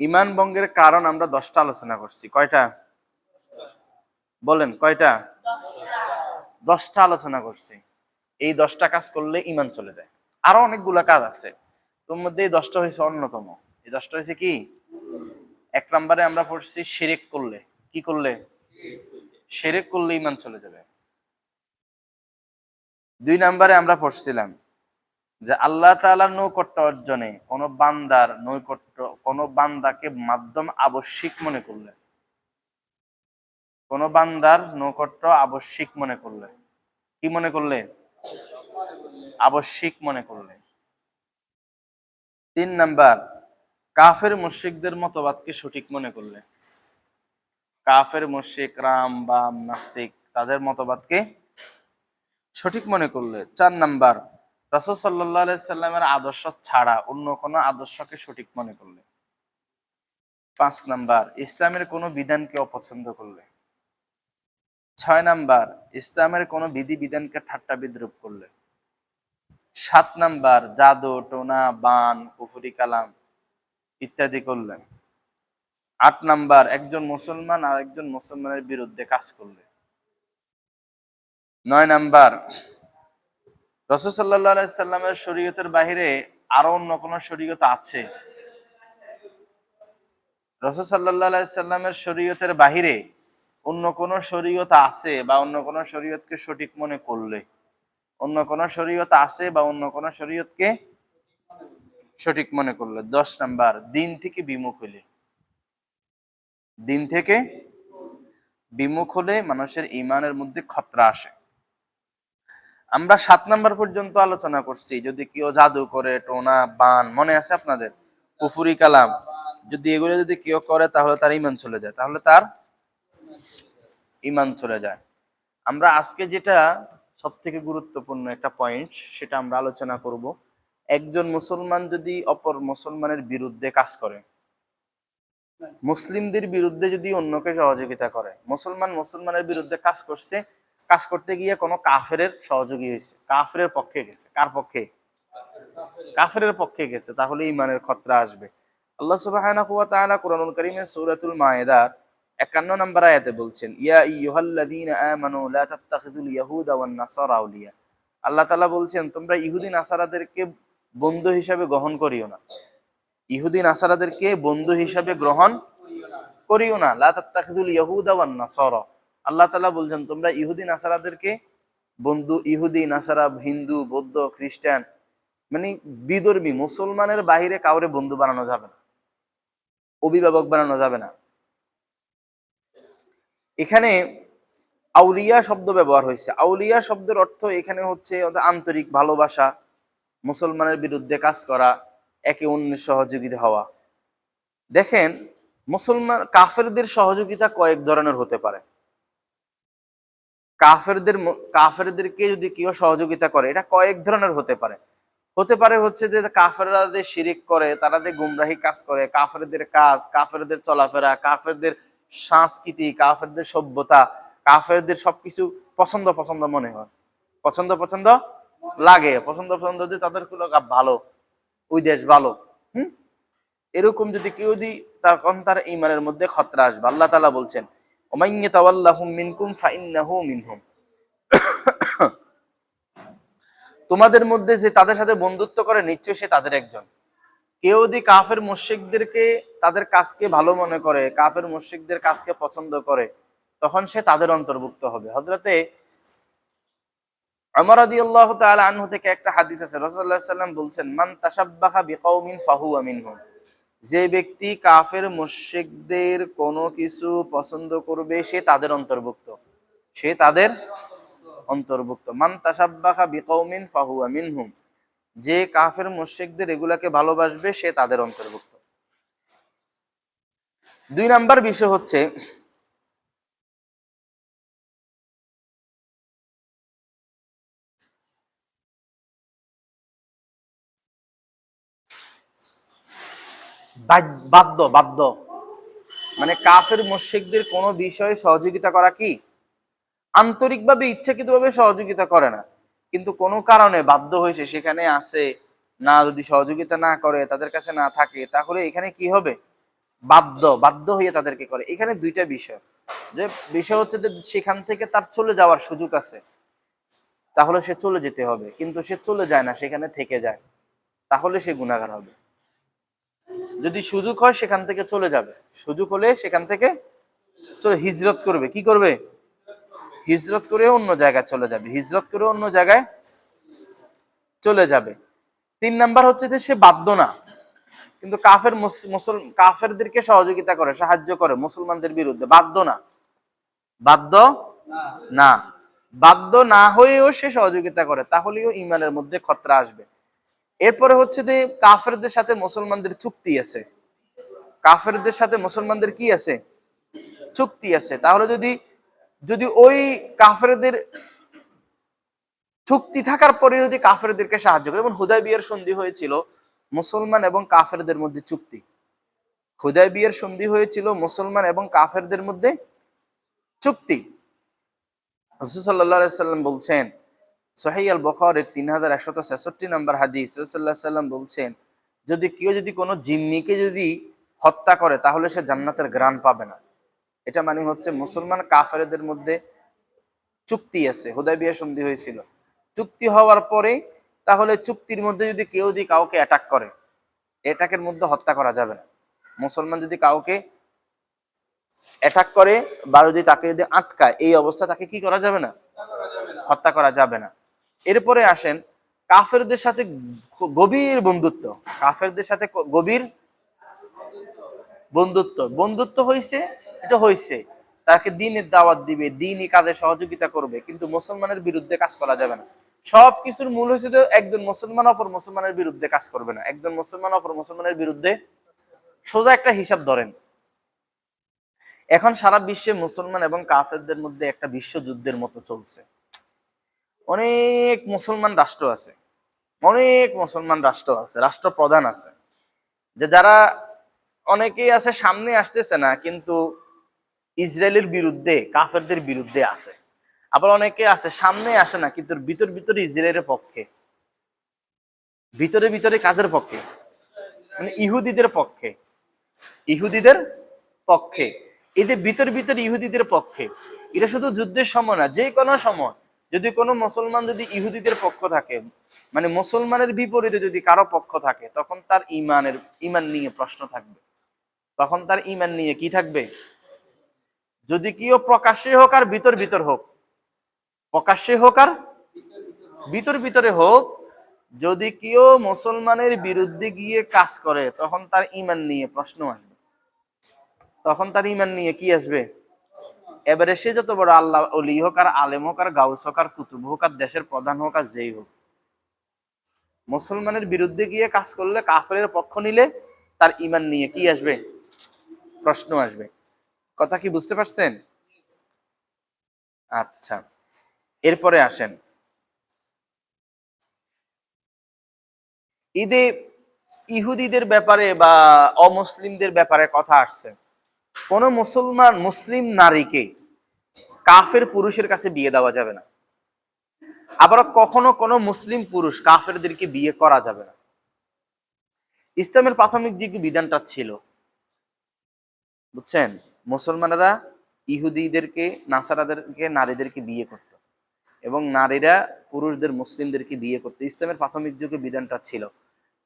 ইমান ভঙ্গের কারণ আমরা 10টা আলোচনা করছি। কয়টা বলেন? কয়টা? 10টা আলোচনা করছি। এই 10টা কাজ করলে ইমান চলে যায়। আরো অনেকগুলা কাজ আছে, তোর মধ্যে এই 10টা হয়েছে অন্যতম। এই 10টা হয়েছে কি? 1 নম্বরে আমরা পড়ছি শিরক করলে। কি করলে? শিরক করলে ইমান চলে যাবে। 2 নম্বরে আমরা পড়ছিলাম যে আল্লাহ তাআলার নৈকট্য অর্জনে কোন বান্দাকে মাধ্যম আবশ্যিক মনে করলে, কোন বান্দার নৈকট্য আবশ্যিক মনে করলে, কি মনে করলে? আবশ্যিক মনে করলে। 3 নাম্বার, কাফের মুশরিকদের মতবাদকে সঠিক মনে করলে। কাফের মুশরিক, রাম বাম নাস্তিক, তাদের মতবাদকে সঠিক মনে করলে। 4 নাম্বার, রাসূল সাল্লাল্লাহু আলাইহি সাল্লামের আদর্শ ছাড়া অন্য কোনো আদর্শকে সঠিক মনে করলে। 5 নাম্বার, ইসলামের কোনো বিধানকে অপছন্দ করলে। 6 নাম্বার, ইসলামের কোনো বিধি বিধানকে ঠাট্টা বিদ্রূপ করলে। 7 নাম্বার, জাদু টোনা বান কুফরি কালাম ইত্যাদি করলে। 8 নাম্বার, একজন মুসলমান আর একজন মুসলমানের বিরুদ্ধে কাজ করলে। 9 নাম্বার, রাসূল সাল্লাল্লাহু আলাইহি সাল্লামের শরীয়তের বাইরে আরো অন্য কোন শরীয়ত আছে? রাসূল সাল্লাল্লাহু আলাইহি সাল্লামের শরীয়তের বাইরে অন্য কোন শরীয়ত আছে বা অন্য কোন শরীয়তকে সঠিক মনে করলে, অন্য কোন শরীয়ত আছে বা অন্য কোন শরীয়তকে সঠিক মনে করলে। 10 নাম্বার, দিন থেকে বিমুখ হইলে। দিন থেকে বিমুখ হলে মানুষের ঈমানের মধ্যে খতরা আসে। আমরা 7 নাম্বার পর্যন্ত আলোচনা করছি। যদি কেউ জাদু করে, টোনা বান, মনে আছে আপনাদের? কুফরি কালাম, যদি এগুলো যদি কেউ করে তাহলে তার ঈমান চলে যায়, তাহলে তার ঈমান চলে যায়। আমরা আজকে যেটা সবথেকে গুরুত্বপূর্ণ একটা পয়েন্ট, সেটা আমরা আলোচনা করব। একজন মুসলমান যদি অপর মুসলমানের বিরুদ্ধে কাজ করে, মুসলিমদের বিরুদ্ধে যদি অন্যকে সহযোগিতা করে, মুসলমানের বিরুদ্ধে কাজ করছে, কাজ করতে গিয়ে কোনো কাফেরের সহযোগী হয়েছে, কাফেরের পক্ষে গেছে, কার পক্ষে? কাফেরের পক্ষে গেছে, তাহলে ঈমানের খতরা আসবে। আল্লাহ সুবহানাহু ওয়া তাআলা কুরআনুল কারীমের সূরাতুল মায়েদার 51 নম্বর আয়াতে বলছেন, ইয়া আইয়ুহাল্লাযীনা আমানু লা তাত্তাখিযুল ইয়াহুদা ওয়ান নাসারা আউলিয়া। আল্লাহ তাআলা বলছেন, তোমরা ইহুদি নাসারাদেরকে বন্ধু হিসাবে গ্রহণ করিও না। ইহুদি নাসারাদেরকে বন্ধু হিসাবে গ্রহণ করিও না। লা তাত্তাখিযুল ইয়াহুদা ওয়ান নাসারা। আল্লাহ তাআলা বলছেন, তোমরা ইহুদি নাসারাদেরকে বন্ধু, ইহুদি নাসারা, হিন্দু বৌদ্ধ খ্রিস্টান, মানে বিধর্মী মুসলমানের বাহিরে কাউরে বন্ধু বানানো যাবে না, অভিভাবক বানানো যাবে না। এখানে আউলিয়া শব্দ ব্যবহার হয়েছে। আউলিয়া শব্দের অর্থ এখানে হচ্ছে আন্তরিক ভালোবাসা, মুসলমানের বিরুদ্ধে কাজ করা, একে অন্যের সহযোগিতা হওয়া। দেখেন, কাফেরদের সহযোগিতা কয়েক ধরনের হতে পারে। কাফেরদেরকে যদি কেউ সহযোগিতা করে, এটা কয়েক ধরনের হতে পারে। হতে পারে হচ্ছে যে কাফেররা যে শিরিক করে, তারা যে গুমরাহি কাজ করে, কাফেরদের কাজ, কাফেরদের চলাফেরা, কাফেরদের সংস্কৃতি, কাফেরদের সভ্যতা, কাফেরদের সবকিছু পছন্দ পছন্দ মনে হয়, পছন্দ পছন্দ লাগে, পছন্দ পছন্দ যে তাদের ভালো, ওই দেশ ভালো। এরকম যদি কেউ তখন তার ঈমানের মধ্যে খতরা আসবে। আল্লাহ তাআলা বলছেন, ওমান ইয়াতাওয়াল্লাহুম মিনকুম ফাইন্নাহু মিনহুম। তোমাদের মধ্যে যে তাদের সাথে বন্ধুত্ব করে, নিশ্চয়ই সে তাদের একজন। কেউ যদি কাফের মুশরিকদেরকে, তাদের কাজকে ভালো মনে করে, কাফের মুশরিকদের কাজকে পছন্দ করে, তখন সে তাদের অন্তর্ভুক্ত হবে। হযরতে ওমর রাদিয়াল্লাহু তাআলা আনহু থেকে একটা হাদিস আছে, রাসূলুল্লাহ সাল্লাল্লাহু আলাইহি ওয়াসাল্লাম বলছেন, মান তাশাব্বাহা বিকাউমিন ফাহুয়া মিনহুম। যে ব্যক্তি কাফের মুশরিকদের কোনো কিছু পছন্দ করবে, সে তাদের অন্তর্ভুক্ত, সে তাদের অন্তর্ভুক্ত। মান তাশাব্বাহা বিকাউমিন ফাহুয়া মিনহুম। যে কাফের মুশরিকদের এগুলাকে ভালোবাসবে, সে তাদের অন্তর্ভুক্ত। 2 নাম্বার বিষয় হচ্ছে বাধ্য বাধ্য, মানে কাফের মুশরিকদের কোনো বিষয়ে সহযোগিতা করা কি? আন্তরিকভাবে ইচ্ছাকৃতভাবে সহযোগিতা করে না, কিন্তু কোনো কারণে বাধ্য হয়েছে, সেখানে আছে না, যদি সহযোগিতা না করে, তাদের কাছে না থাকে, তাহলে এখানে কি হবে? বাধ্য বাধ্য হয়ে তাদেরকে করে। এখানে দুইটা বিষয়, যে বিষয় হচ্ছে যে সেখান থেকে তার চলে যাওয়ার সুযোগ আছে, তাহলে সে চলে যেতে হবে, কিন্তু সে চলে যায় না, সেখানে থেকে যায়, তাহলে সে গুনাহগার হবে। যদি সুযোগ হয় সেখান থেকে চলে যাবে, সুযোগ হলে সেখান থেকে চলে হিজরত করবে, কি করবে? হিজরত করে অন্য জায়গায় চলে যাবে, হিজরত করে অন্য জায়গায় চলে যাবে। 3 নাম্বার হচ্ছে যে সে বাধ্য না, কিন্তু কাফেরদেরকে সহযোগিতা করে, সাহায্য করে মুসলমানদের বিরুদ্ধে, বাধ্য না, বাধ্য না, বাধ্য না হয়েও সে সহযোগিতা করে, তাহলেও ইমানের মধ্যে খতরা আসবে। এরপরে হচ্ছে যে কাফেরদের সাথে মুসলমানদের চুক্তি আছে, কাফেরদের সাথে মুসলমানদের কি আছে? চুক্তি আছে। তাহলে যদি যদি ওই কাফেরদের চুক্তি থাকার পরে যদি কাফেরদেরকে সাহায্য করে, যেমন হুদায়বিয়ার সন্ধি হয়েছিল মুসলমান এবং কাফেরদের মধ্যে চুক্তি, হুদায়বিয়ার সন্ধি হয়েছিল মুসলমান এবং কাফেরদের মধ্যে চুক্তি। রাসূল সাল্লাল্লাহু আলাইহি সাল্লাম বলছেন, সহিহ আল বুখারীর 3166 নম্বর হাদিস, রাসূলুল্লাহ সাল্লাল্লাহু আলাইহি সাল্লাম বলছেন, যদি কেউ যদি কোনো জিম্মিকে যদি হত্যা করে তাহলে সে জান্নাতের ঘ্রাণ পাবে না। এটা মানে হচ্ছে মুসলমান কাফেরদের মধ্যে চুক্তি আছে, হুদায়বিয়া সন্ধি হয়েছিল, চুক্তি হওয়ার পরে তাহলে চুক্তির মধ্যে যদি কেউ যদি কাউকে অ্যাটাক করে, অ্যাটাকের মধ্যে হত্যা করা যাবে না। মুসলমান যদি কাউকে অ্যাটাক করে বা যদি তাকে যদি আটকায়, এই অবস্থা তাকে কি করা যাবে না? হত্যা করা যাবে না। এরপরে আসেন কাফেরদের সাথে গভীর বন্ধুত্ব, কাফেরদের সাথে গভীর বন্ধুত্ব, বন্ধুত্ব হইছে, এটা হইছে, তাকে দ্বীনের দাওয়াত দিবে, দ্বীনি কাজে সহযোগিতা করবে, কিন্তু মুসলমানের বিরুদ্ধে কাজ করা যাবে না। সবকিছুর মূল হয়েছে যে একজন মুসলমান অপর মুসলমানের বিরুদ্ধে কাজ করবে না, একজন মুসলমান অপর মুসলমানের বিরুদ্ধে। সোজা একটা হিসাব ধরেন, এখন সারা বিশ্বে মুসলমান এবং কাফেরদের মধ্যে একটা বিশ্বযুদ্ধের মতো চলছে। অনেক মুসলমান রাষ্ট্র আছে, অনেক মুসলমান রাষ্ট্র আছে, রাষ্ট্রপ্রধান আছে, যে যারা অনেকেই আছে সামনে আসতেছে না, কিন্তু ইসরায়েলের বিরুদ্ধে, কাফেরদের বিরুদ্ধে আছে। আবার অনেকে আছে সামনে আসে না, কিন্তু ভিতর ভিতরে ইসরায়েলের পক্ষে, ভিতরে ভিতরে কাজের পক্ষে, মানে ইহুদিদের পক্ষে, ইহুদিদের পক্ষে। এদের ভিতর ভিতর ইহুদিদের পক্ষে। এটা শুধু যুদ্ধের সময় না, যে কোনো সময় যদি কোনো মুসলমান যদি ইহুদিদের পক্ষ থাকে, মানে মুসলমানের বিপরীতে যদি কারো পক্ষ থাকে, তখন তার ইমান নিয়ে প্রশ্ন থাকবে, তখন তার ইমান নিয়ে কি থাকবে? যদি কেউ প্রকাশ্যে হোক আর ভিতর ভিতর হোক, প্রকাশ্যে হোক আর ভিতর ভিতরে হোক, যদি কেউ মুসলমানের বিরুদ্ধে গিয়ে কাজ করে, তখন তার ইমান নিয়ে প্রশ্ন আসবে, তখন তার ইমান নিয়ে কি আসবে? এবারে সে যত বড় আল্লাহ ওলি হোক আর আলেম হোক আর গাউস হোক আর কুতুব হোক আর দেশের প্রধান হোক আর যেই হোক, মুসলমানের বিরুদ্ধে গিয়ে কাজ করলে, কাফেরের পক্ষ নিলে, তার ইমান নিয়ে কি আসবে? প্রশ্ন আসবে। কথা কি বুঝতে পারছেন? আচ্ছা, এরপরে আসেন ঈদে ইহুদিদের ব্যাপারে বা অমুসলিমদের ব্যাপারে কথা আসছে। কোন মুসলিম নারীকে কাফের পুরুষের কাছে বিয়ে দেওয়া যাবে না। আবার কখনো কোনো মুসলিম পুরুষ কাফেরদেরকে বিয়ে করা যাবে না। ইসলামের প্রাথমিক যে বিধানটা ছিল, বুঝছেন, মুসলমানেরা ইহুদিদেরকে, নাসারাদেরকে, নারীদেরকে বিয়ে করত, এবং নারীরা পুরুষদের, মুসলিমদেরকে বিয়ে করত। ইসলামের প্রাথমিক যুগে বিধানটা ছিল,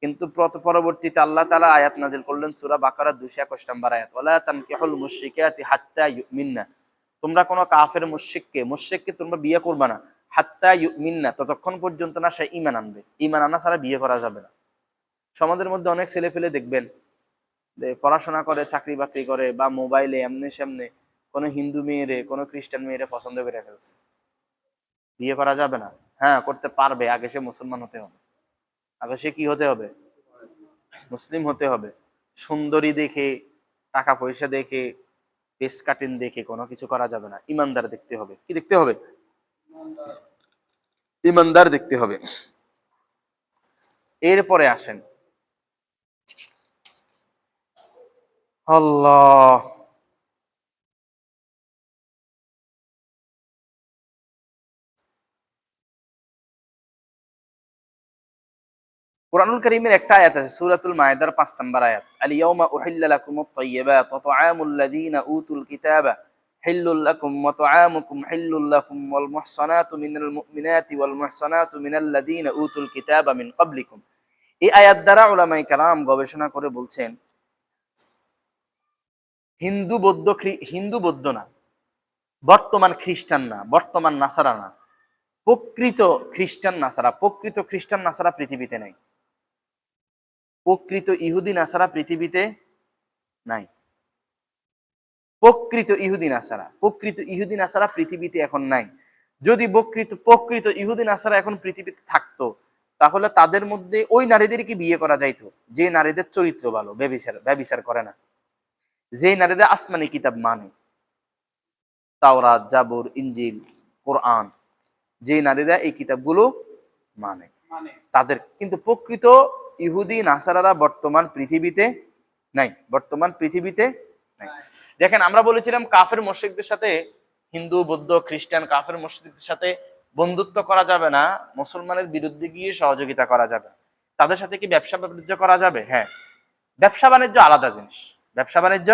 কিন্তু পরবর্তীতে আল্লাহ তাআলা আয়াত নাজিল করলেন, সূরা বাকারা 221 নম্বর আয়াত, ওয়ালা তানকিহুল মুশরিকাতি হাত্তা ইউমিননা, তোমরা কোনো কাফের মুশরিককে তোমরা বিয়ে করবে না, হাত্তা ইউমিননা, ততক্ষণ পর্যন্ত না সে ঈমান আনবে। ঈমান আনা ছাড়া বিয়ে করা যাবে না। সমাজের মধ্যে অনেক ছেলে পেলে দেখবেন যে পড়াশোনা করে, চাকরি বাকরি করে, বা মোবাইলে এমনি সামনে কোনো হিন্দু মেয়েরে, কোনো খ্রিস্টান মেয়েরে পছন্দ করে ফেলছে, বিয়ে করা যাবে না। হ্যাঁ, করতে পারবে, আগে সে মুসলমান হতে হবে, আগে সে কি হতে হবে? মুসলিম হতে হবে। সুন্দরী দেখে, টাকা পয়সা দেখে, পেস কাটিং দেখে কোনো কিছু করা যাবে না। ইমানদার দেখতে হবে। কি দেখতে হবে? ইমানদার দেখতে হবে। এরপরে আসেন, আল্লাহ, কুরআনুল কারীমের একটা আয়াত আছে সূরাতুল মায়েদার 5 নম্বর আয়াত, আল ইয়াউমা উহিল্লা লাকুমুত তাইয়্যিবাত ওয়া তুআমুল লাযীনা উতুল কিতাবা হিল্লুল লাকুম ওয়া তুআমুকুম হিল্লুল লাকুম ওয়াল মুহসানাতু মিনাল মুমিনাতি ওয়াল মুহসানাতু মিনাল লাযীনা উতুল কিতাবা মিন ক্বাবলিকুম। এই আয়াত দ্বারা উলামায়ে কেরাম গবেষণা করে বলছেন হিন্দু বৌদ্ধ না, বর্তমান খ্রিস্টান না, বর্তমান নাসারা না, প্রকৃত খ্রিস্টান নাসারা, প্রকৃত খ্রিস্টান নাসারা পৃথিবীতে নাই, প্রকৃত ইহুদি নাসারা পৃথিবীতে নাই, প্রকৃত ইহুদি নাসারা পৃথিবীতে এখন নাই। যদি প্রকৃত ইহুদি নাসারা এখন পৃথিবীতে থাকতো তাহলে তাদের মধ্যে ওই নারীদেরকে বিয়ে করা যাইতো যে নারীদের চরিত্র ভালো, ব্যভিচার করে না, যে নারীরা আসমানি কিতাব মানে, তাওরাত, জাবুর, ইনজিল, কোরআন, যে নারীরা এই কিতাবগুলো মানে তাদের। কিন্তু প্রকৃত ইহুদি নাসারারা বর্তমান পৃথিবীতে নাই। দেখেন, আমরা বলেছিলাম কাফের মুশরিকদের সাথে, হিন্দু, বৌদ্ধ, খ্রিস্টান কাফের মুশরিকদের সাথে বন্ধুত্ব করা যাবে না, মুসলমানের বিরুদ্ধে গিয়ে সহযোগিতা করা যাবে। তাদের সাথে কি ব্যবসা বাণিজ্য করা যাবে? হ্যাঁ, ব্যবসা বাণিজ্য আলাদা জিনিস, ব্যবসা বাণিজ্য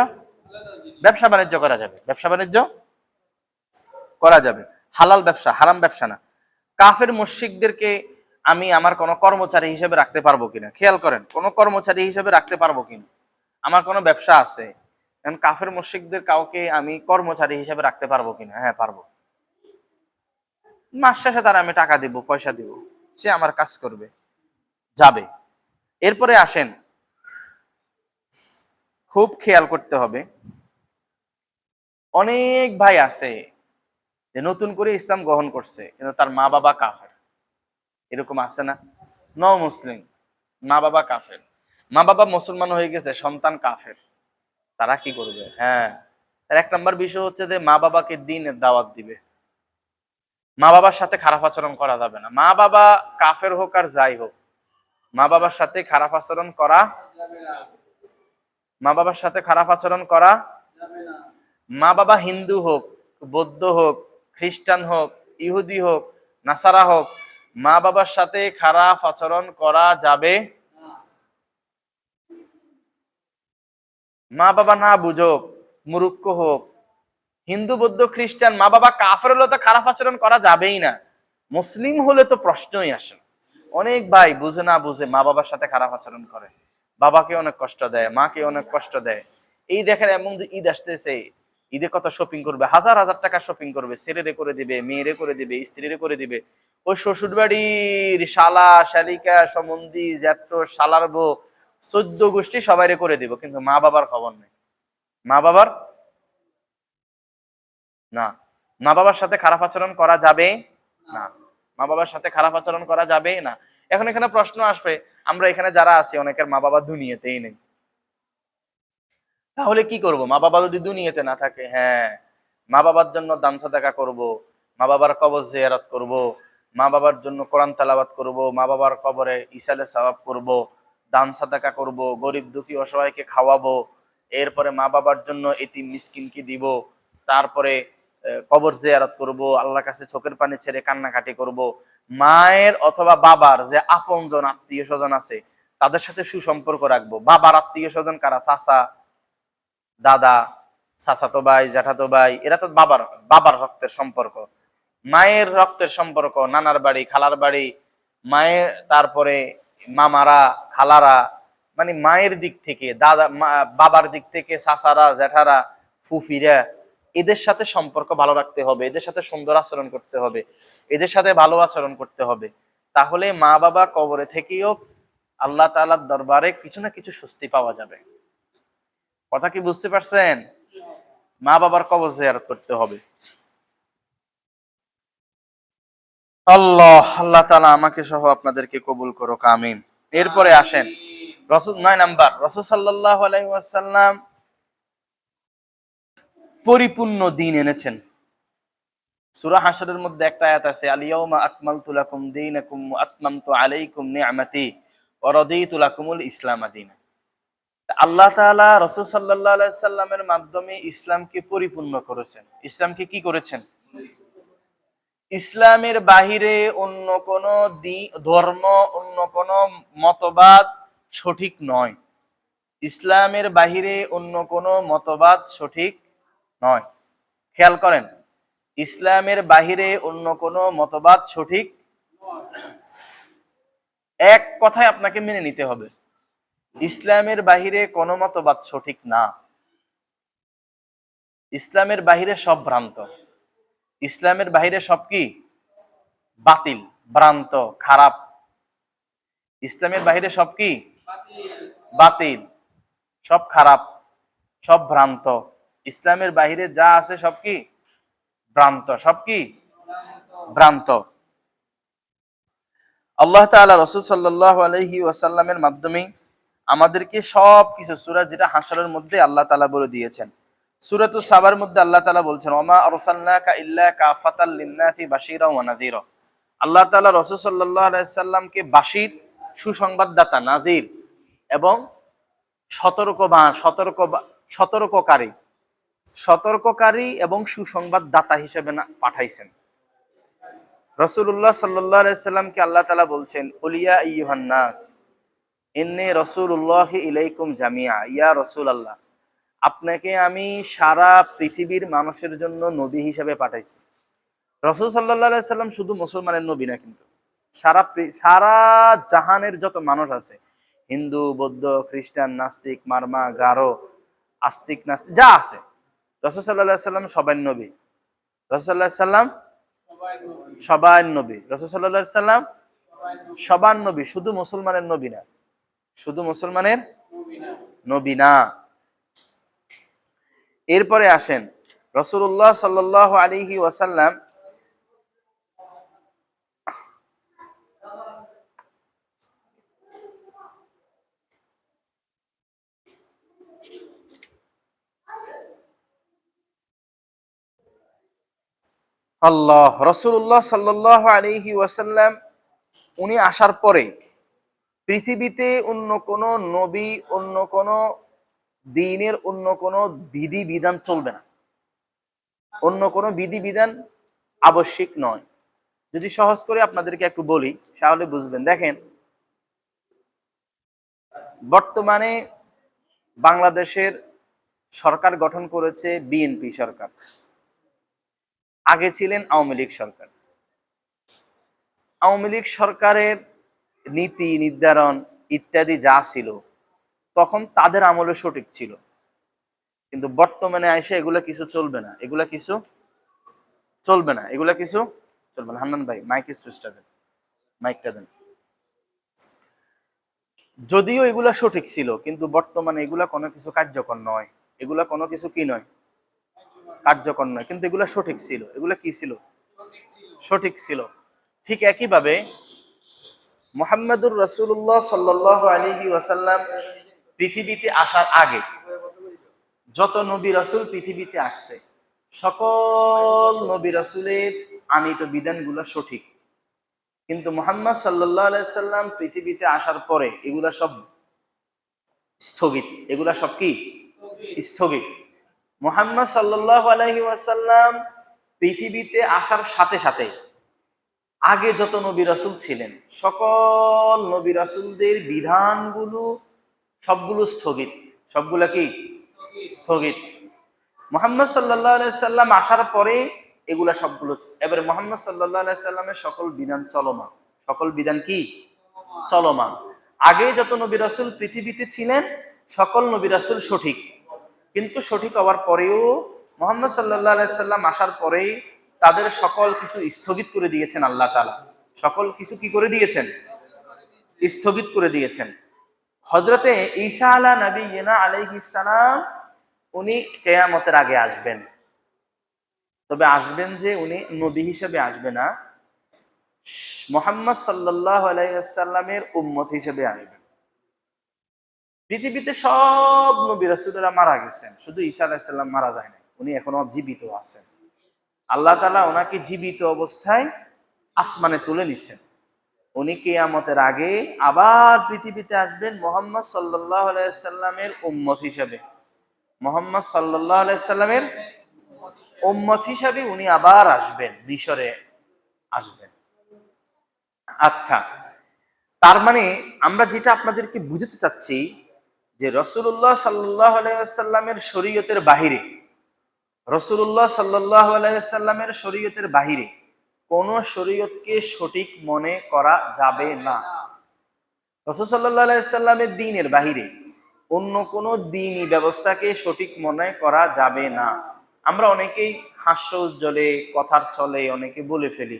করা যাবে, হালাল ব্যবসা, হারাম ব্যবসা না। কাফের মুশরিকদেরকে আমি আমার কোনো কর্মচারী হিসেবে রাখতে পারবো কিনা, খেয়াল করেন, কোনো কর্মচারী হিসেবে রাখতে পারবো কিনা। আমার কোনো ব্যবসা আছে, এখন কাফের মুশরিকদের কাউকে আমি কর্মচারী হিসেবে রাখতে পারবো কিনা? হ্যাঁ, পারবো। মাস শেষে তার আমি টাকা দিব, পয়সা দিব, সে আমার কাজ করবে, যাবে। এরপরে আসেন, খুব খেয়াল করতে হবে, অনেক ভাই আছে যে নতুন করে ইসলাম গ্রহণ করছে কিন্তু তার মা বাবা কাফের, এরকম আছে না? মুসলিম, মা বাবা কাফের, মা বাবা মুসলমান হয়ে গেছে, সন্তান কাফের, তারা কি করবে? হ্যাঁ, তার 1 নম্বর বিষয় হচ্ছে যে মা বাবাকে দ্বীনের দাওয়াত দিবে। মা বাবার সাথে খারাপ আচরণ করা যাবে না, মা বাবা কাফের হোক আর যাই হোক, মা বাবার সাথে খারাপ আচরণ করা যাবে না। মা বাবা হিন্দু হোক, বৌদ্ধ হোক, খ্রিস্টান হোক, ইহুদি হোক, নাসারা হোক, মা বাবার সাথে খারাপ আচরণ করা যাবে না। মা বাবা না বুঝুক, মূর্খ হোক, হিন্দু, বৌদ্ধ, খ্রিস্টান, মা বাবা কাফের হলে তো খারাপ আচরণ করা যাবেই না। মুসলিম হলে তো প্রশ্নই আসে না। অনেক ভাই বুঝে না বুঝে মা বাবার সাথে খারাপ আচরণ করে, বাবাকে অনেক কষ্ট দেয়, মাকে অনেক কষ্ট দেয়। এই দেখেন, এমন ঈদ আসতেছে, ঈদে কত শপিং করবে, হাজার হাজার টাকা শপিং করবে, ছেলেরে করে দিবে, মেয়েরে করে দিবে, স্ত্রীরে করে দিবে। ওই শ্বশুর বাড়ির শালা, শালিকা, সম্বন্ধী, জ্যাঠো, শালার বউ, 14 গোষ্ঠী সবাইরে করে দিব, কিন্তু মা বাবার খবর নেই। মা বাবার সাথে খারাপ আচরণ করা যাবে না, মা বাবার সাথে খারাপ আচরণ করা যাবে না। এখন এখানে প্রশ্ন আসবে, আমরা এখানে যারা আছি অনেকের মা বাবা দুনিয়াতেই নেই, তাহলে কি করব? মা বাবা যদি দুনিয়াতে না থাকে, হ্যাঁ, মা বাবার জন্য দান সাদাকা করব, মা বাবার কবর জিয়ারত করব, মা বাবার জন্য কোরআন তেলাওয়াত করব, মা বাবার কবরে ইসালে সওয়াব করব, দান সাদাকা করব, গরিব দুঃখী অসহায়কে খাওয়াবো, এরপরে মা বাবার জন্য এতিম মিসকিনকে দিব, তারপরে কবর জিয়ারত করব, আল্লাহর কাছে চোখের পানি ছেড়ে কান্নাকাটি করব। মায়ের অথবা বাবার যে আপনজন আত্মীয় স্বজন আছে তাদের সাথে সুসম্পর্ক রাখবো। বাবার আত্মীয় স্বজন কারা? চাচা, দাদা, চাচাতো ভাই, জ্যাঠাতো ভাই, এরা তো বাবার রক্তের সম্পর্ক। মায়ের রক্তের সম্পর্ক নানার বাড়ি, খালার বাড়ি, মায়ের, তারপরে মামারা, খালারা, মানে মায়ের দিক থেকে দাদা, বাবার দিক থেকে চাচারা, জ্যাঠারা, ফুফিরা, এদের সাথে সম্পর্ক ভালো রাখতে হবে, এদের সাথে সুন্দর আচরণ করতে হবে, এদের সাথে ভালো আচরণ করতে হবে। তাহলে মা বাবা কবরে থেকেও আল্লাহ তাআলার দরবারে কিছু না কিছু স্বস্তি পাওয়া যাবে। কথা কি বুঝতে পারছেন? মা বাবার কবর জিয়ারত করতে হবে। আল্লাহ তাআলা আমাকে সহ আপনাদেরকে কবুল করুক, আমিন। এরপরে আসেন, রাসূল 9 নাম্বার, রাসূল সাল্লাল্লাহু আলাইহি ওয়াসাল্লাম পরিপূর্ণ দ্বীন এনেছেন। সূরা হাশরের মধ্যে একটা আয়াত আছে, আল ইয়াউমা আকমালতু লাকুম দীনাকুম ওয়া আতমামতু আলাইকুম নি'মাতি ওয়া রাদিতু লাকুমুল ইসলাম দীনা। আল্লাহ তাআলা রাসূল সাল্লাল্লাহু আলাইহি সাল্লামের মাধ্যমে ইসলামকে পরিপূর্ণ করেছেন। ইসলামকে কি করেছেন? ইসলামের বাহিরে অন্য কোন ধর্ম, অন্য কোন মতবাদ সঠিক নয়। ইসলামের বাহিরে অন্য কোন মতবাদ সঠিক নয়। খেয়াল করেন, ইসলামের বাহিরে অন্য কোন মতবাদ সঠিক, এক কথায় আপনাকে মেনে নিতে হবে, ইসলামের বাহিরে কোন মতবাদ সঠিক না। ইসলামের বাহিরে সব ভ্রান্ত, ইসলামের বাহিরে সব কি বাতিল, ভ্রান্ত, খারাপ। ইসলামের বাহিরে সব কি বাতিল, সব খারাপ, সব ভ্রান্ত। ইসলামের বাহিরে যা আছে সব কি ভ্রান্ত, সব কি ভ্রান্ত। আল্লাহ তাআলা রাসূল সাল্লাল্লাহু আলাইহি ওয়াসাল্লামের মাধ্যমে আমাদেরকে সব কিছু সূরা, যেটা হাশরের মধ্যে আল্লাহ তাআলা বলে দিয়েছেন। সূরাতুস সাবার মধ্যে আল্লাহ তাআলা বলছেন, ওমা আরসালনাকা ইল্লা কাফাতাল লিন্নাসি বাশীরা ওয়া নাযীরা। আল্লাহ তাআলা রাসূল সাল্লাল্লাহু আলাইহি ওয়াসাল্লামকে বাশীর, সুসংবাদদাতা, নাযীর এবং সতর্ককারী এবং সুসংবাদদাতা হিসেবে পাঠাইছেন। রাসূলুল্লাহ সাল্লাল্লাহু আলাইহি সাল্লামকে আল্লাহ তাআলা বলছেন, কুলিয়া আইয়ুহান নাস ইন্নী রাসূলুল্লাহি ইলাইকুম জামিআ। ইয়া রাসূলুল্লাহ, আপনাকে আমি সারা পৃথিবীর মানুষের জন্য নবী হিসেবে পাঠাইছি। রাসূল সাল্লাল্লাহু আলাইহি সাল্লাম শুধু মুসলমানের নবী না, কিন্তু সারা জাহানের যত মানুষ আছে, হিন্দু, বৌদ্ধ, খ্রিস্টান, নাস্তিক, মারমা, গারো, আস্তিক, নাস্তিক যা আছে, রাসূল সাল্লাল্লাহু আলাইহি সাল্লাম সবার নবী। রাসূল সাল্লাল্লাহু আলাইহি সাল্লাম সবার নবী। রাসূল সাল্লাল্লাহু আলাইহি সাল্লাম সবার নবী, শুধু মুসলমানের নবী না, শুধু মুসলমানের নবী না। এরপরে আসেন, রাসূলুল্লাহ সাল্লাল্লাহু আলাইহি ওয়াসাল্লাম রাসূলুল্লাহ সাল্লাল্লাহু আলাইহি ওয়াসাল্লাম উনি আসার পরে পৃথিবীতে অন্য কোন নবী, অন্য কোন দ্বীনের অন্য কোন বিধি বিধান চলবে না, অন্য কোন বিধি বিধান আবশ্যিক নয়। যদি সহজ করে আপনাদেরকে একটু বলি তাহলে বুঝবেন। দেখেন, বর্তমানে বাংলাদেশের সরকার গঠন করেছে বিএনপি সরকার, আগে ছিলেন আওয়ামী লীগ সরকার। আওয়ামী লীগ সরকারের নীতি নির্ধারণ ইত্যাদি যা ছিল তখন তাদের আমলে সঠিক ছিল, কিন্তু বর্তমানে এসে এগুলা কিছু চলবে না, এগুলা কিছু চলবে না, এগুলা কিছু চলবে না। হান্নান ভাই মাইকের সুইচটা দেন, মাইকটা দেন। যদিও এগুলা সঠিক ছিল, কিন্তু বর্তমানে এগুলা কোনো কিছু কার্যকর নয়, এগুলা কোনো কিছু কি নয়, কার্যকর নয়, কিন্তু এগুলা সঠিক ছিল। এগুলা কি ছিল? সঠিক ছিল। ঠিক একইভাবে মুহাম্মাদুর রাসূলুল্লাহ সাল্লাল্লাহু আলাইহি ওয়াসাল্লাম পৃথিবীতে আসার আগে যত নবী রাসূল পৃথিবীতে আসছে, সকল নবী রাসূলের আনীত বিধানগুলো সঠিক, কিন্তু মুহাম্মদ সাল্লাল্লাহু আলাইহি সাল্লাম পৃথিবীতে আসার পরে এগুলা সব স্থগিত। এগুলা সব কি স্থগিত। মুহাম্মদ সাল্লাল্লাহু আলাইহি ওয়াসাল্লাম পৃথিবীতে আসার সাথে সাথে আগে যত নবী রাসূল ছিলেন সকল নবী রাসূলদের বিধানগুলো সবগুলো স্থগিত। সবগুলা কি স্থগিত। মুহাম্মদ সাল্লাল্লাহু আলাইহি সাল্লাম আসার পরে এগুলা সবগুলো, এবারে মুহাম্মদ সাল্লাল্লাহু আলাইহি সাল্লামের সকল বিধান চলমান। সকল বিধান কি চলমান। আগে যত নবী রাসূল পৃথিবীতে ছিলেন সকল নবী রাসূল সঠিক, কিন্তু সঠিক হওয়ার পরেও মুহাম্মদ সাল্লাল্লাহু আলাইহি সাল্লাম আসার পরেই তাদের সকল কিছু স্থগিত করে দিয়েছেন আল্লাহ তাআলা। সকল কিছু কি করে দিয়েছেন? স্থগিত করে দিয়েছেন। হযরতে ঈসা আলা নবিয়িনা আলাইহিস সালাম উনি কিয়ামতের আগে আসবেন, তবে আসবেন যে উনি নবী হিসেবে আসবে না, মুহাম্মদ সাল্লাল্লাহু আলাইহি ওয়াসাল্লামের উম্মত হিসেবে আসবেন। পৃথিবীতে সব নবী রাসূলরা মারা গেছেন, শুধু ঈসা আলাইহিস সালাম মারা যায় না, উনি এখনো জীবিত আছেন। আল্লাহ তাআলা ওনাকে জীবিত অবস্থায় আসমানে তুলে নিচ্ছেন। উনি কিয়ামতের আগে আবার পৃথিবীতে আসবেন মুহাম্মদ সাল্লাল্লাহু আলাইহি সাল্লামের উম্মত হিসেবে। মুহাম্মদ সাল্লাল্লাহু আলাইহি সাল্লামের উম্মত হিসেবে উনি আবার আসবেন মিশরে। আসবেন। আচ্ছা, তার মানে আমরা যেটা আপনাদেরকে বুঝাতে চাচ্ছি যে রাসূলুল্লাহ সাল্লাল্লাহু আলাইহি ওয়াসাল্লামের শরীয়তের বাহিরে, রাসূলুল্লাহ সাল্লাল্লাহু আলাইহি ওয়াসাল্লামের শরীয়তের বাহিরে কোন শরীয়তকে সঠিক মনে করা যাবে না। রাসূল সাল্লাল্লাহু আলাইহি ওয়াসাল্লামের দ্বীনের বাহিরে অন্য কোন দ্বীনি ব্যবস্থাকে সঠিক মনে করা যাবে না। আমরা অনেকেই হাস্য উজ্জ্বলে কথার ছলে অনেকে বলে ফেলি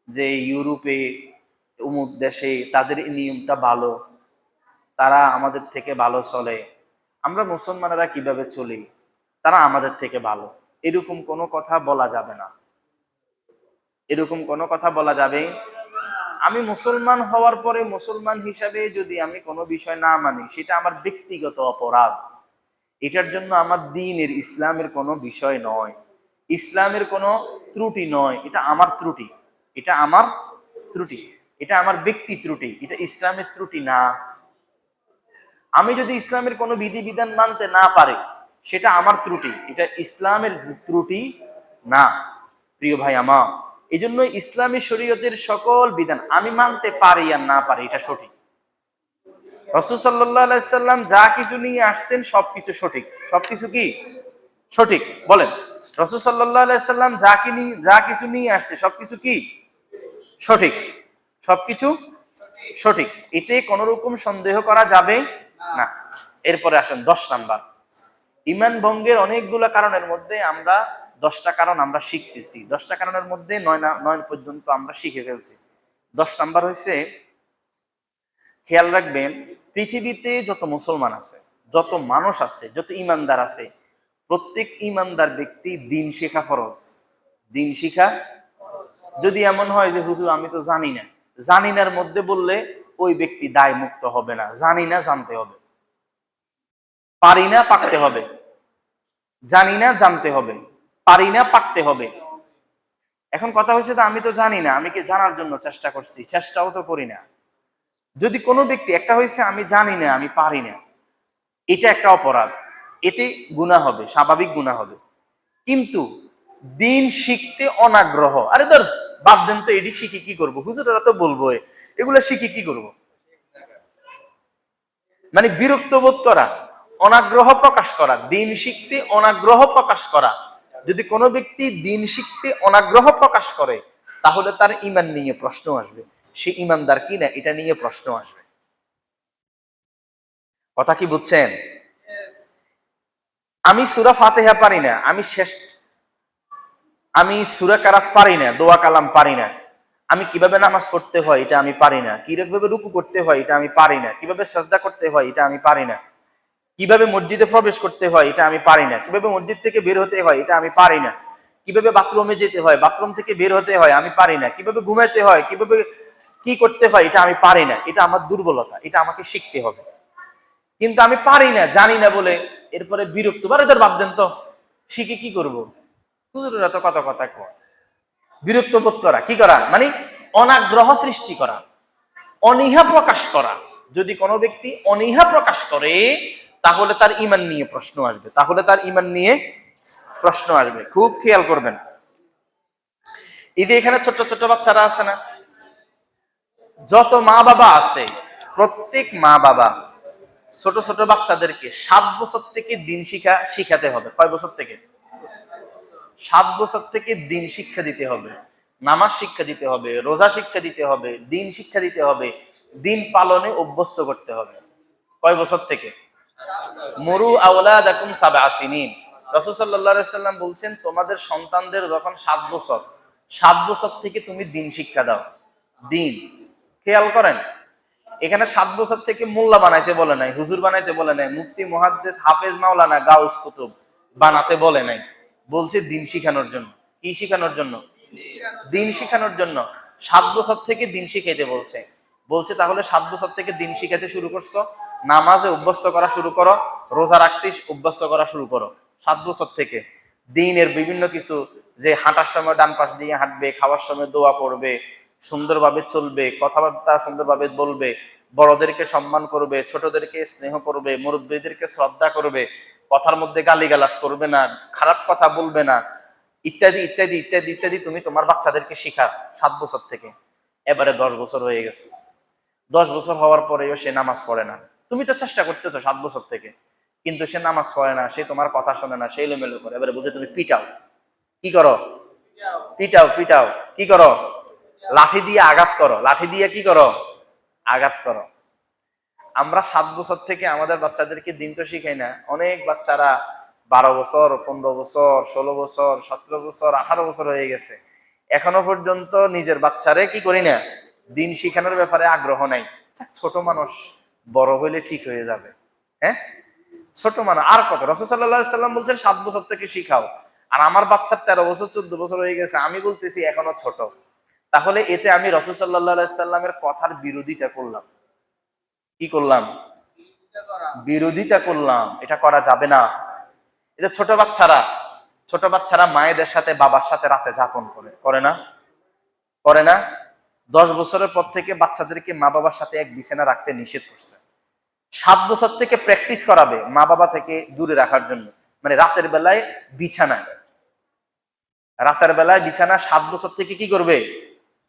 যে ইউরোপে অমুক দেশে তাদের এই নিয়মটা ভালো, তারা আমাদের থেকে ভালো চলে, আমরা মুসলমানেরা কিভাবে চলি, তারা আমাদের থেকে ভালো। এরকম কোনো কথা বলা যাবে না, এরকম কোনো কথা বলা যাবে। আমি মুসলমান হওয়ার পরে মুসলমান হিসাবে যদি আমি কোনো বিষয় না মানি, সেটা আমার ব্যক্তিগত অপরাধ। এটার জন্য আমার দ্বীনের ইসলামের কোনো বিষয় নয়, ইসলামের কোনো ত্রুটি নয়, এটা আমার ত্রুটি, এটা আমার ত্রুটি, এটা আমার ব্যক্তি ত্রুটি, এটা ইসলামের ত্রুটি না। আমি যদি ইসলামের কোনো বিধিবিধান মানতে না পারি, সেটা আমার ত্রুটি, এটা ইসলামের ত্রুটি না। প্রিয় ভাই আমার, এই জন্য ইসলামী শরীয়তের সকল বিধান আমি মানতে পারি আর না পারি, এটা সঠিক। রাসূল সাল্লাল্লাহু আলাইহি সাল্লাম যা কিছু নিয়ে আসছেন সবকিছু সঠিক। সবকিছু কি সঠিক? বলেন। রাসূল সাল্লাল্লাহু আলাইহি সাল্লাম যা কিছু নিয়ে আসছে সবকিছু কি সঠিক? সবকিছু সঠিক, এতে কোন রকম সন্দেহ করা যাবে না। এরপরে আসেন 10 নাম্বার। ঈমান ভঙ্গের অনেকগুলো কারণের মধ্যে আমরা 10টা কারণ আমরা শিখতেছি। 10টা কারণের মধ্যে 9 পর্যন্ত আমরা শিখে ফেলছি। 10 নাম্বার হচ্ছে, খেয়াল রাখবেন, পৃথিবীতে যত মুসলমান আছে, যত মানুষ আছে, যত ঈমানদার আছে, প্রত্যেক ঈমানদার ব্যক্তি দ্বীন শেখা ফরজ। দ্বীন শিখা, যদি এমন হয় যে হুজুর আমি তো জানি না, জানি নার মধ্যে বললে ওই ব্যক্তি দায় মুক্ত হবে না। জানি না জানতে হবে, পারি না পারতে হবে, জানি না জানতে হবে, পারি না পারতে হবে। এখন কথা হচ্ছে যে আমি তো জানি না, আমি কি জানার জন্য চেষ্টা করছি? চেষ্টাও তো করি না। যদি কোনো ব্যক্তি, একটা হয়েছে আমি জানি না আমি পারি না, এটা একটা অপরাধ, এতে গুনাহ হবে, স্বাভাবিক গুনাহ হবে। কিন্তু দ্বীন শিখতে অনাগ্রহ, আরে ধর বাদ দেন তো, এটি শিখে কি করবো, হুজুরেরা তো বলবো, এগুলো শিখে কি করব, মানে বিরক্ত বোধ করা, অনাগ্রহ প্রকাশ করা, দ্বীন শিখতে অনাগ্রহ প্রকাশ করা। যদি কোনো ব্যক্তি দ্বীন শিখতে অনাগ্রহ প্রকাশ করে, তাহলে তার ঈমান নিয়ে প্রশ্ন আসবে, সে ঈমানদার কিনা এটা নিয়ে প্রশ্ন আসবে। কথা কি বুঝছেন? আমি সূরা ফাতিহা পারি না, আমি সূরা কারাত পারি না, দোয়া কালাম পারি না, আমি কিভাবে নামাজ পড়তে হয় এটা আমি পারি না, কিভাবে রুকু করতে হয় এটা আমি পারি না, কিভাবে সাজদা করতে হয় এটা আমি পারি না, কিভাবে মসজিদে প্রবেশ করতে হয় এটা আমি পারি না, কিভাবে মসজিদ থেকে বের হতে হয় এটা আমি পারি না, কিভাবে বাথরুমে যেতে হয়, বাথরুম থেকে বের হতে হয় আমি পারি না, কিভাবে ঘুমাইতে হয়, কিভাবে কি করতে হয় এটা আমি পারি না। এটা আমার দুর্বলতা, এটা আমাকে শিখতে হবে। কিন্তু আমি পারি না, জানি না বলে এরপরে বিরক্ত, বারে তোর বাদ দেন তো, শিখে কি করব, হুজুরেরা তো কত কথা কয়। বিরক্ত বোধ করা, কি করা, মানে অনাগ্রহ সৃষ্টি করা, অনীহা প্রকাশ করা। যদি কোনো ব্যক্তি অনীহা প্রকাশ করে, তাহলে তার ঈমান নিয়ে প্রশ্ন আসবে, তাহলে তার ঈমান নিয়ে প্রশ্ন আসবে। খুব খেয়াল করবেন। এই যে এখানে ছোট ছোট বাচ্চারা আছে না, যত মা বাবা আছে, প্রত্যেক মা বাবা ছোট ছোট বাচ্চাদেরকে 7 বছর থেকে দ্বীন শিখাতে হবে। কয় বছর থেকে? 7 বছর থেকে দ্বীন শিক্ষা দিতে হবে, নামাজ শিক্ষা দিতে হবে, রোজা শিক্ষা দিতে হবে, দ্বীন শিক্ষা দিতে হবে, দ্বীন পালনে অভ্যস্ত করতে হবে। কয় বছর থেকে? মুরু আওলাদাকুম সাবআ সিনিন। রাসূল সাল্লাল্লাহু আলাইহি সাল্লাম বলছেন, তোমাদের সন্তানদের যখন 7 বছর থেকে তুমি দ্বীন শিক্ষা দাও। দ্বীন, খেয়াল করেন, এখানে 7 বছর থেকে মোল্লা বানাইতে বলে নাই, হুজুর বানাইতে বলে নাই, মুফতি মুহাদ্দিস হাফেজ মাওলানা গাউস কুতুব বানাতে বলে নাই, বলছে দ্বীন শিখানোর জন্য। কি শিখানোর জন্য? দ্বীন শিখানোর জন্য 7 বছর থেকে দ্বীন শিখাইতে বলছে। বলছে তাহলে 7 বছর থেকে দ্বীন শিখাতে শুরু করছো, নামাজে অভ্যস্ত করা শুরু করো, রোজা রাখতে অভ্যস্ত করা শুরু করো। 7 বছর থেকে দ্বীনের বিভিন্ন কিছু, যে হাঁটার সময় ডান পাশ দিয়ে হাঁটবে, খাওয়ার সময় দোয়া করবে, সুন্দরভাবে চলবে, কথাবার্তা সুন্দরভাবে বলবে, বড়দেরকে সম্মান করবে, ছোটদেরকে স্নেহ করবে, মুরব্বীদেরকে শ্রদ্ধা করবে, কথার মধ্যে গালিগালাজ করবে না, খারাপ কথা বলবে না, ইত্যাদি ইত্যাদি ইত্যাদি ইত্যাদি তুমি তোমার বাচ্চাদেরকে শিখা 7 বছর থেকে। এবারে 10 বছর হয়ে গেছে, 10 বছর হওয়ার পরেও সে নামাজ পড়ে না। তুমি তো চেষ্টা করতেছো 7 বছর থেকে, কিন্তু সে নামাজ পড়ে না, সে তোমার কথা শোনে না, সে এলোমেলো করে। এবারে বলছে তুমি পিটাও। কি করো? পিটাও। পিটাও কি করো? লাঠি দিয়ে আঘাত করো। লাঠি দিয়ে কি করো? আঘাত করো। আমরা 7 বছর থেকে আমাদের বাচ্চাদেরকে দিন তো শিখাই না। অনেক বাচ্চারা 12 বছর, 15 বছর, 16 বছর, 17 বছর, 18 বছর হয়ে গেছে, এখনো পর্যন্ত নিজের বাচ্চারে কি করি না, দিন শিখানোর ব্যাপারে আগ্রহ নাই। ছোট মানুষ, বড় হইলে ঠিক হয়ে যাবে। হ্যাঁ, ছোট মানুষ আর কত? রাসূল সাল্লাল্লাহু আলাইহি সাল্লাম বলছেন 7 বছর থেকে শিখাও, আর আমার বাচ্চার 13 বছর 14 বছর হয়ে গেছে, আমি বলতেছি এখনো ছোট। তাহলে এতে আমি রাসূল সাল্লাল্লাহু আলাইহি সাল্লামের কথার বিরোধিতা করলাম। কি করলাম? বিরোধিতা করলাম। এটা করা যাবে না। এটা ছোট বাচ্চারা মায়েদের সাথে বাবার সাথে রাতে যাপন করে, করে না? করে না? 10 বছরের পর থেকে বাচ্চাদেরকে মা বাবার সাথে এক বিছানা রাখতে নিষেধ করছে। 7 বছর থেকে প্র্যাকটিস করাবে মা বাবা থেকে দূরে রাখার জন্য। মানে রাতের বেলায় বিছানা, 7 বছর থেকে কি করবে?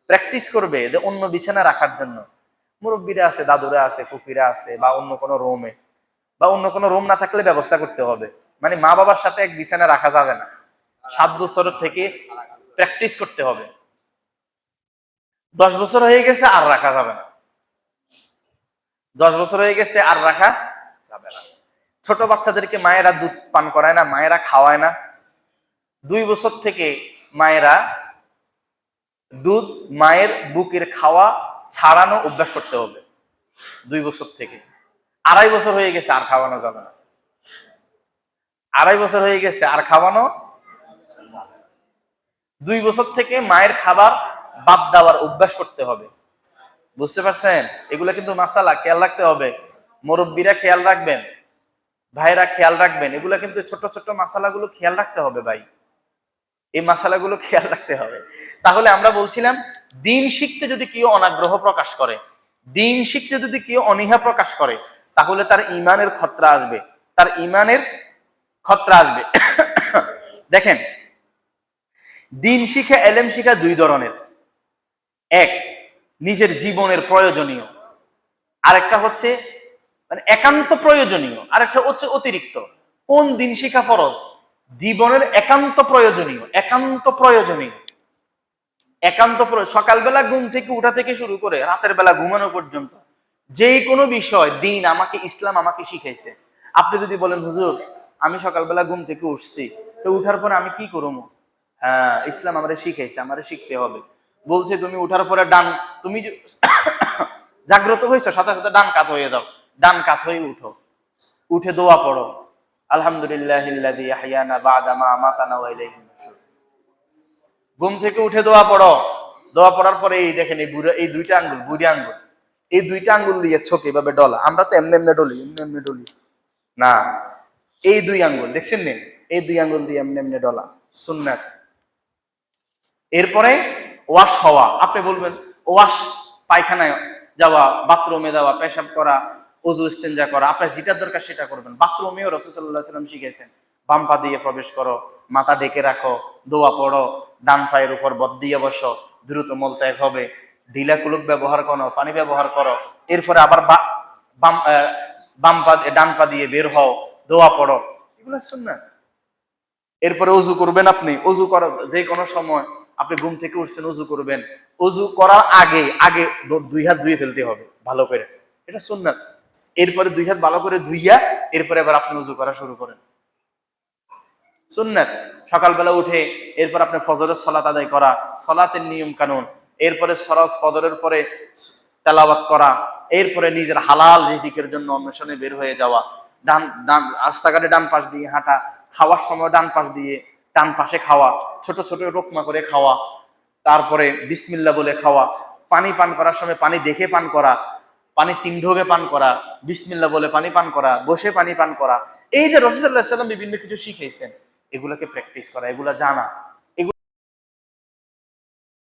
প্র্যাকটিস করবে যে অন্য বিছানা রাখার জন্য। মুরব্বীরা আছে, দাদুরা আছে, ফুফিরা আছে, বা অন্য কোনো রুমে, বা অন্য কোনো রুম না থাকলে ব্যবস্থা করতে হবে। মানে মা বাবার সাথে এক বিছানা রাখা যাবে না, 7 বছর থেকে প্র্যাকটিস করতে হবে। 10 বছর হয়ে গেছে আর রাখা যাবে না। 10 বছর হয়ে গেছে আর রাখা যাবে না। ছোট বাচ্চাদেরকে মায়েরা দুধ পান করায় না, মায়েরা খাওয়ায় না। 2 বছর থেকে মায়েরা দুধ, মায়ের বুকের খাওয়া ছাড়ানো অভ্যাস করতে হবে 2 বছর থেকে। 2.5 বছর হয়ে গেছে আর খাওয়ানো যাবে না। 2.5 বছর হয়ে গেছে আর খাওয়ানো যাবে না। 2 বছর থেকে মায়ের খাবার বাদ দেওয়ার অভ্যাস করতে হবে। বুঝতে পারছেন? এগুলো কিন্তু মাসালা, খেয়াল রাখতে হবে। মুরব্বীরা খেয়াল রাখবেন, ভাইরা খেয়াল রাখবেন। এগুলো কিন্তু ছোট ছোট মাসালাগুলো খেয়াল রাখতে হবে ভাই, এই মাসালাগুলো খেয়াল রাখতে হবে। তাহলে আমরা বলছিলাম, দিন শিখতে যদি কেউ অনাগ্রহ প্রকাশ করে, দিন শিখতে যদি কেউ অনীহা প্রকাশ করে, তাহলে তার ঈমানের খতরা আসবে, তার ঈমানের খতরা আসবে। দেখেন, দিন শিখা, এলেম শিখা 2 ধরনের। এক, নিজের জীবনের প্রয়োজনীয়, আরেকটা হচ্ছে মানে একান্ত প্রয়োজনীয়, আরেকটা হচ্ছে অতিরিক্ত। কোন দিন শিখা ফরজ? জীবনের একান্ত প্রয়োজনীয়, একান্ত প্রয়োজনীয়, একান্ত সকালবেলা ঘুম থেকে উঠা থেকে শুরু করে রাতের বেলা ঘুমানো পর্যন্ত যে কোনো বিষয় দিন আমাকে, ইসলাম আমাকে শিখাইছে। আপনি যদি বলেন হুজুর আমি সকালবেলা ঘুম থেকে উঠছি, তো উঠার পরে আমি কি করবো? হ্যাঁ, ইসলাম আমারে শিখাইছে, আমারে শিখতে হবে। বলছে তুমি উঠার পরে তুমি জাগ্রত হয়েছো, সাথে সাথে ডান কাত হয়ে যাও, ডান কাত হয়ে উঠো, উঠে দোয়া পড়ো, আলহামদুলিল্লাহিল্লাযী আহইয়ানা বা'দা মা আমাতানা ওয়া ইলাইহিন নুশুর। ঘুম থেকে উঠে দোয়া পড়ো, দোয়া পড়ার পরে এই দেখেন এই 2টা আঙ্গুল, বুড়ি আঙ্গুল, এই 2টা আঙ্গুল দিয়ে চোখ এভাবে ডলা। আমরা তো এমনি এমনি ডলি, এমনি এমনি ডলি না, এই 2 আঙ্গুল দেখছেন না, এই 2 আঙ্গুল দিয়ে এমনি এমনি ডলা সুন্নাত। এরপরে ওয়াশ হওয়া। আপনি বলবেন ওয়াশ, পায়খানায় যাওয়া, বাথরুমে যাওয়া, পেশাব করা, ওযু ইস্তেনজা করা, আপনার যেটার দরকার সেটা করবেন। বাথরুমেও রাসূল সাল্লাল্লাহু আলাইহি ওয়াসাল্লাম শিখিয়েছেন, বাম পা দিয়ে প্রবেশ করো, মাথা ঢেকে রাখো, দোয়া পড়ো, ডান পায়ের উপর বদ দিয়ে বসো, দ্রুত মলত্যাগ হবে, ঢিলা কুলুক ব্যবহার করো, পানি ব্যবহার করো। এরপরে আবার ডান পা দিয়ে বের হও, দোয়া পড়ো, এগুলো সুন্নাত। এরপরে ওযু করবেন। আপনি ওযু করার যে কোনো সময় আপনি ঘুম থেকে উঠছেন, ওযু করবেন। ওযু করার আগে 2 হাত ধুয়ে ফেলতে হবে ভালো করে, এটা সুন্নাত। এরপরে 2 হাত ভালো করে ধুইয়া এরপরে আবার আপনি ওযু করা শুরু করেন, সুন্নাত। সকালবেলা উঠে এরপর আপনি ফজরের সালাত আদায় করা, সালাতের নিয়ম কানুন। এরপরে সালাত ফজরের পরে তেলাওয়াত করা, এরপরে নিজের হালাল রিজিকের জন্য অন্বেষণে বের হয়ে যাওয়া, রাস্তাঘাটে ডান পাশ দিয়ে হাঁটা, খাওয়ার সময় ডান পাশ দিয়ে ডান পাশে খাওয়া, ছোট ছোট রোকমা করে খাওয়া, তারপরে বিসমিল্লাহ বলে খাওয়া, পানি পান করার সময় পানি দেখে পান করা, পানি 3 ঢোকে পান করা, বিসমিল্লাহ বলে পানি পান করা, বসে পানি পান করা। এই যে রাসূল সাল্লাল্লাহু আলাইহি ওয়াসাল্লাম বিভিন্ন কিছু শিখিয়েছেন, এগুলোকে প্র্যাকটিস করা, এগুলা জানা।